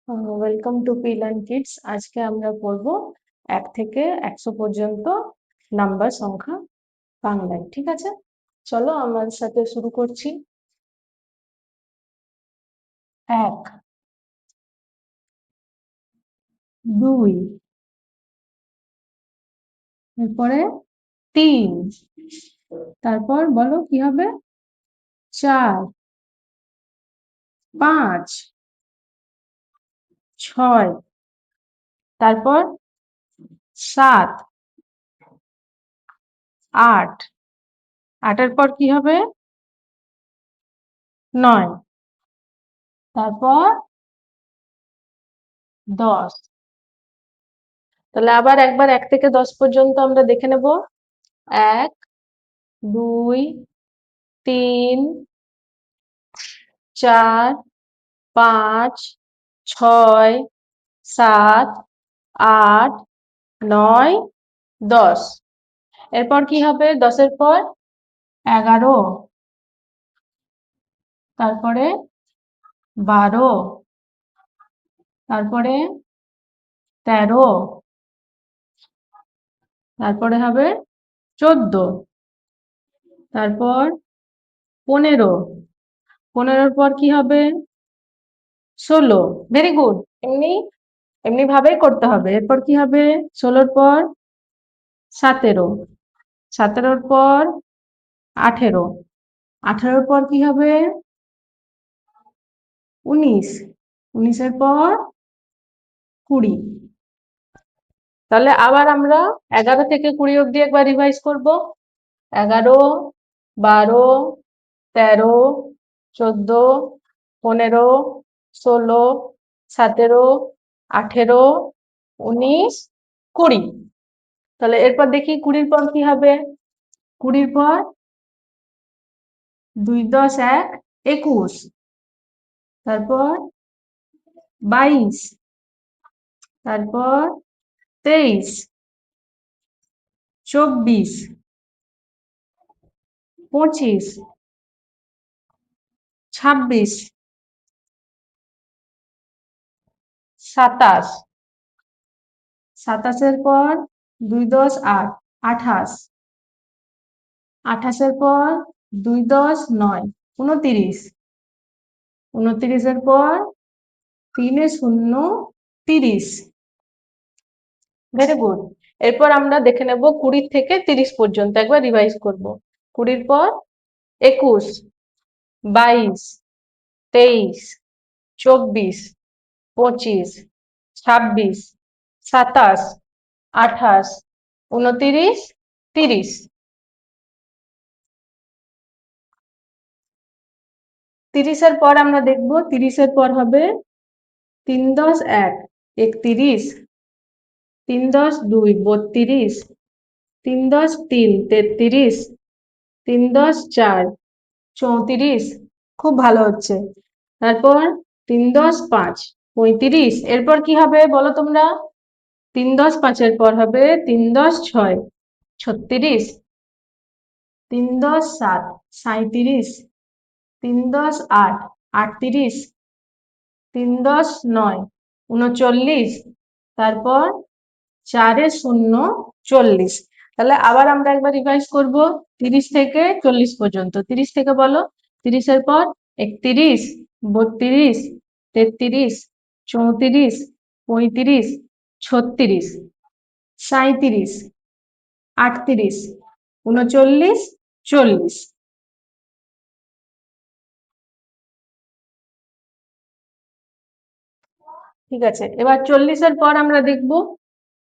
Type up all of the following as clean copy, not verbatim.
Welcome to পিলান kids. আজকে আমরা পড়বো 1 থেকে 100 পর্যন্ত নাম্বার সংখ্যা বাংলায়। ঠিক আছে, চলো আমার সাথে শুরু করছি। 1, 2, এরপরে 3, তারপর বলো কি হবে? 4, 5, 6, তারপর 7, 8, 8-এর পর কি হবে? 9, তারপর 10। তাহলে আবার একবার 1 থেকে 10 পর্যন্ত আমরা দেখে নেব। 1, 2, 3, 4, 5, 6, 7, 8, 9, 10। এরপর কি হবে? 10-এর পর 11, তারপরে 12, তারপরে 13, তারপরে হবে 14, তারপর 15, 15-র পর কি হবে? 16। Very good. এমনি এমনি ভাবেই করতে হবে। এরপর কি হবে? 16-র পর 17, 17-র পর 18, 18-র পর কি হবে? 19, 19-এর পর 20। তাহলে আবার আমরা 11 থেকে 20 অব্দি একবার রিভাইজ করব। 11, 12, 13, 14, 15, 16, 17, 18, 19, 20। তাহলে এরপর দেখি 20-র পর কি হবে? 20-র পর 2 10 1 21, তারপর 22, তারপর 23, 24, 25, 26, 27, 27-এর পর 2 10 8 28, 28-এর পর 2 10 9 29, 29-এর পর 3 0 30। Very good. এরপর আমরা দেখে নেব 20 থেকে 30 পর্যন্ত একবার রিভাইজ করব। 20-র পর 21, 22, 23, 24, 25, 26, 27, 28, 29, 30। 30-এর পর আমরা দেখব 30-এর পর হবে 3 10 1 31, 3 10 2 32, 3 10 3 33, 3 10 4 34। খুব ভালো হচ্ছে। তারপর 3 10 5 35। এরপর কি হবে বলো তোমরা? 3 10 5-এর পর হবে 3 10 6 36, 3 10 7 37, 3 10 8 38, 3 10 9 39, তারপর 4 0 40। তাহলে আবার আমরা একবার রিভাইজ করব 30 থেকে 40 পর্যন্ত। 30 থেকে বলো। 30-এর পর 31, 32, 33, 34, 35, 36, 37, 38, 39, 40। ঠিক আছে, এবার 40-এর পর আমরা দেখব।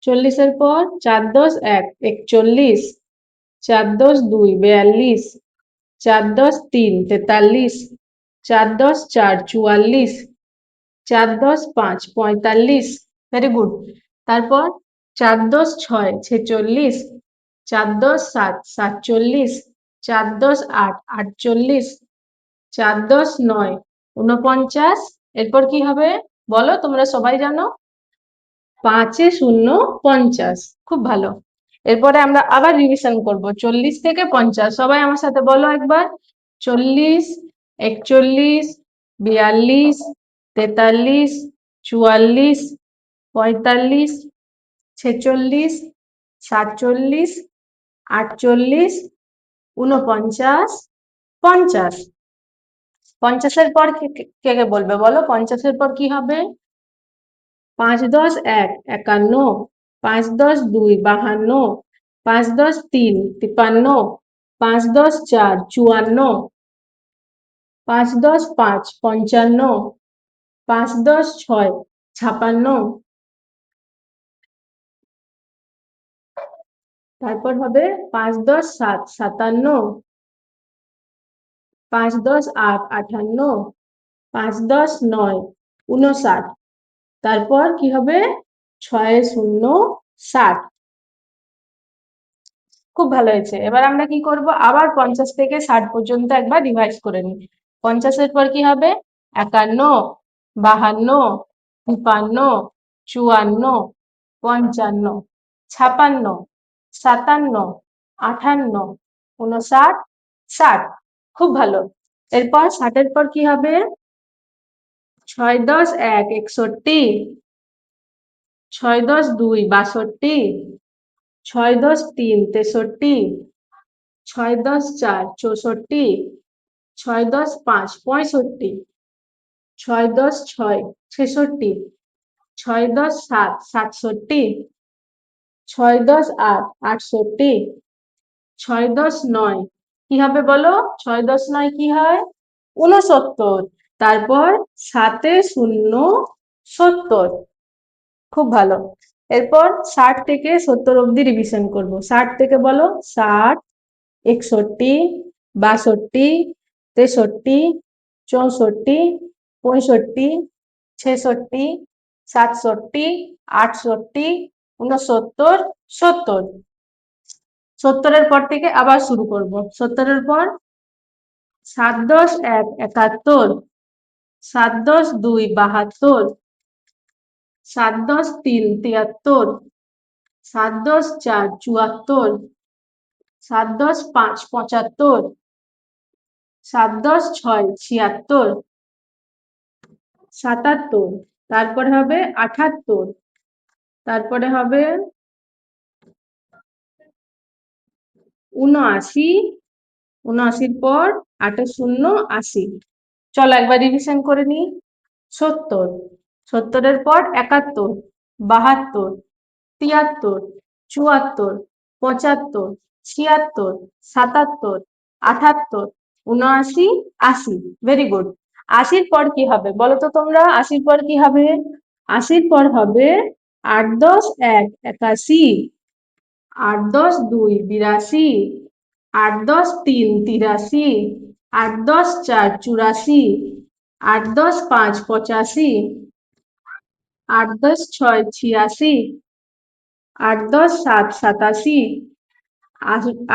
40-এর পর 4 10 1 41, 4 10 2 42, 4 10 3 43, 4 10 4 44, 4 10 5 45। Very good. তারপর 4 10 6 46, 4 10 7 47, 4 10 8 48, 4 10 9 49। এরপর কি হবে বলো? তোমরা সবাই জানো। 5 0 50। খুব ভালো। এরপরে আমরা আবার রিভিশন করব 40 থেকে 50। সবাই আমার সাথে বলো একবার। 40, 41, 42, 43, 44, 45, 46, 47, 48, 49, 50। 50-এর পর কে কে বলবে বলো? 50-এর পর কি হবে? 5 10 1 51, 5 10 2 52, 5 10 3 53, 5 10 4 54, 5 10 5 55, 5 10 6 56, তারপর হবে 5 10 7 57, 5 10 8 58, 5 10 9 59, তারপর কি হবে? 6 0 60। খুব ভালো হয়েছে। এবার আমরা কি করব? আবার 50 থেকে 60 পর্যন্ত একবার রিভাইজ করে নিই। 50-এর পর কি হবে? 51, 52, 53, 54, 55, 56, 57, 58, 59, 60। খুব ভালো। এরপর 60-এর পর কি হবে? 6 10 1 61, 6 10 2 62, 6 10 3 63, 6 10 4 64, 6 10 5 65, 6 10 6 66, 6 10 7 67, 6 10 8 68, 6 10 9 কি হবে বলো? 6 10 9 কি হয়? 69। তারপর 7 0 70। খুব ভালো। এরপর 60 থেকে 70 অবধি রিভিশন করব। 60 থেকে বলো? 60, 61, 62, 63, 64, 65, 66, 67, 68, 69, 70। 70-এর পর থেকে আবার শুরু করব। 70-এর পর 7 10 1 71, 7 10 2 72, 7 10 3 73, 7 10 4 74, 7 10 5 75, 7 10 6 76, 77, তারপরে হবে 78, তারপরে হবে 79, 79-র পর 8 0 80। চলো একবার রিভিশন করে নিই। 70, 70-এর পর 71, 72, 73, 74, 75, 76, 77, 78, 79, 80। Very good. 80-র পর কি হবে বলো তো তোমরা? 80-র পর কি হবে? 80-র পর হবে 8 10 1 81, 8 10 2 82, 8 10 3 83, 8 10 4 84, 8 10 5 85, 8 10 6 86, 8 10 7 87,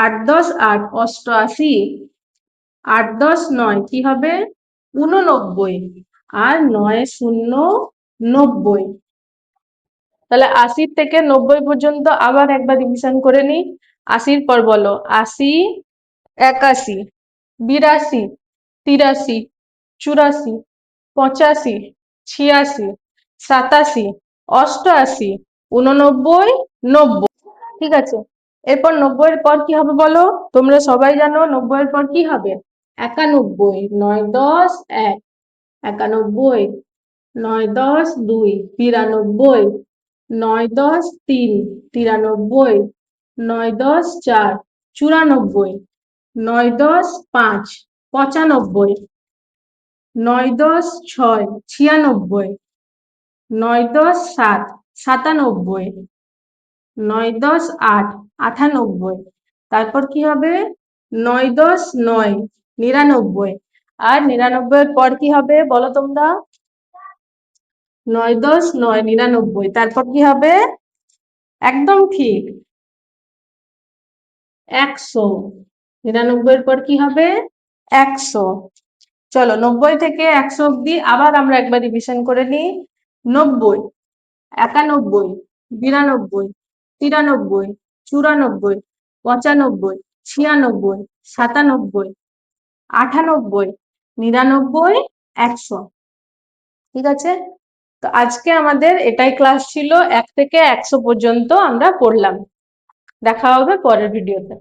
8 10 8 88, 8 10 9 কি হবে? 89, আর 9 0 90। তাহলে 80 থেকে 90 পর্যন্ত আবার একবার রিভিশন করে নিই। 80-র পর বলো? 80, 81, 82, 83, 84, 85, 86, 87, 88, 89, 90। ঠিক আছে। এরপর 90-এর পর কি হবে বলো? তোমরা সবাই জানো 90-এর পর কি হবে? 91, 9 10 1, 91, 9 10 2 93, 9 10 3 93, 9 10 4 94, 9 10 5 95, 9 10 6 96, 9 10 7 97, 9 10 8 98। তারপর কি হবে? 9 10 9 99। আর 99-এর পর কি হবে বলো তোমরা? 9 10 9 99। তারপর কি হবে? একদম ঠিক, 100। 99-এর পর কি হবে? 100। চলো 90 থেকে 100 অব্দি আবার আমরা একবার রিভিশন করে নিই। 90, 91, 92, 93, 94, 95, 96, 97, 98, 99, 100। ঠিক আছে। তো আজকে আমাদের এটাই ক্লাস ছিল, 1 থেকে 100 পর্যন্ত আমরা পড়লাম। দেখা হবে পরের ভিডিওতে।